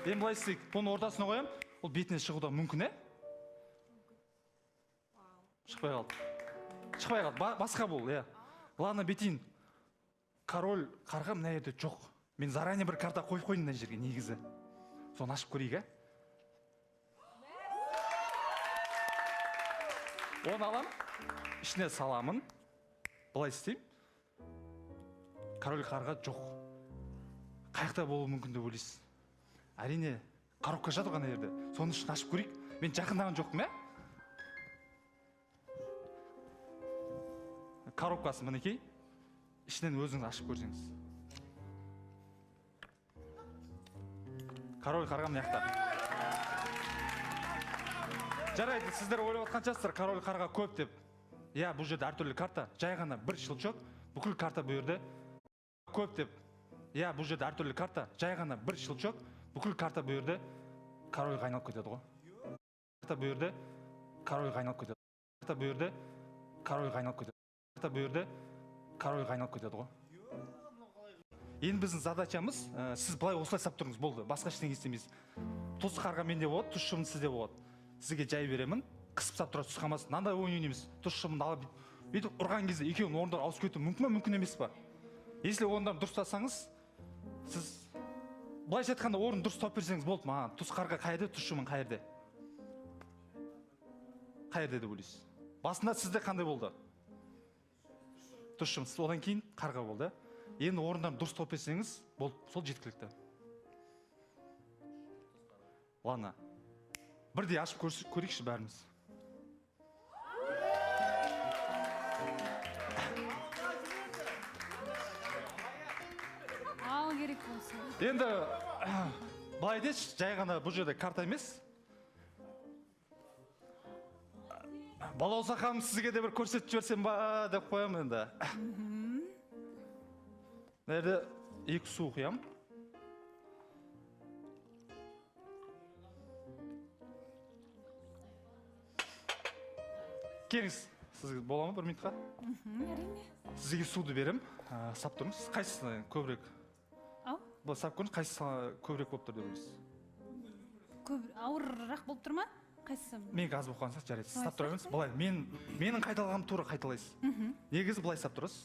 Енді былай істейік, бұны ортасына қоям, ол бетіне шығуы да мүмкін, Шықпай қалды. Басқа бұл, Ладно, бетейін. Король қарға мына жерде жоқ. Мен заранее бір карта қойып қойдым мына жерге негізі. Соны ашып көрейік, Оны алам, ішіне саламын. Былай істеймін. Король қарға жоқ. Қайықта болуы мүмкін деп ойлайсыз? Әрине, коробка жатыр ғана жерде. Соны үшін ашып көрейік. Мен жақындаған жоқпын, Коробкасы мінекей. Ішінен өзіңіз ашып көрсеңіз. Король қарға мына жақта. Жарайды, сіздер ойлап отқаншасыздар, король қарға көп деп. Бұл жерде әртүрлі карта. Жай ғана бір шылчок, бүкіл карта бұл жерде көп деп. Бұл жерде әртүрлі карта. Жай ғана бір шылчок, бүкіл карта бұл жерде корольға айналып кетеді ғой. Карта бұл жерде корольға айналып кетеді. Карта бұл жерде корольға айналып кетеді. Карта бұл жерде корольға айналып кетеді ғой. Енді біздің задачамыз, сіз былай осылай сап тұрыңыз, болды. Басқа ештеңе істемейсіз. Тұз қарға менде болады, тұз шыбын сізде болады. Сізге жай беремін, қысып сап тұрасыз, тұз қалмасын. Мынандай ойын ойнаймыз. Тұз шыбынды алып бүйтіп ұрған кезде екеуінің орындары ауысып кетуі мүмкін бе, мүмкін емес па? Если орындарын дұрыстасаңыз, сіз былайша айтқанда орын дұрыс тауып берсеңіз болды. Маған тұз қарға қай жерде, тұз шыбын қай жерде? Қай жерде деп ойлайсыз? Басында сізде қандай болды? Тұз шыбын, одан кейін қарға болды. Енді орындарын дұрыс тауып берсеңіз, болды, сол жеткілікті. Ладно. Бірдей ашып көрейікші бәріміз. Ал керек болса. Енді былай деші, жай ғана бұл жерде карта емес. Балауса ханым, сізге де бір көрсетіп жіберсем ба деп қоямын енді. Nerede ilk su құям. Келіңіз, сізге бола ма бір минутқа? Әрине. Сізге суды берем, сап тұрыңыз. Қайсысына көбірек? Бұл сап көріңіз, қайсысына көбірек болып тұр деп ойлайсыз? Ауыррақ болып тұр ма? Қайсысы? Мен аз болып қалған сияқты жарайды. Сап тұрыңыз. Былай, менің қайталағаным тура қайталайсыз. Негізі былай сап тұрыз.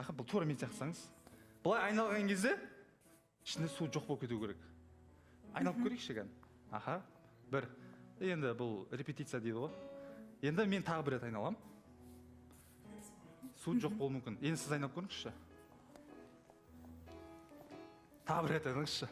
Аха, бұл тура мен сияқтысаңыз. Былай айналған кезде ішінде су жоқ болып кету керек. Айналып көрейікші екен. Аха, бір. Енді бұл репетиция дейді ғой. Енді мен тағы бір рет айналам. Су жоқ болуы мүмкін. Енді сіз айналып көріңізші. Тағы бір рет айналыңызшы.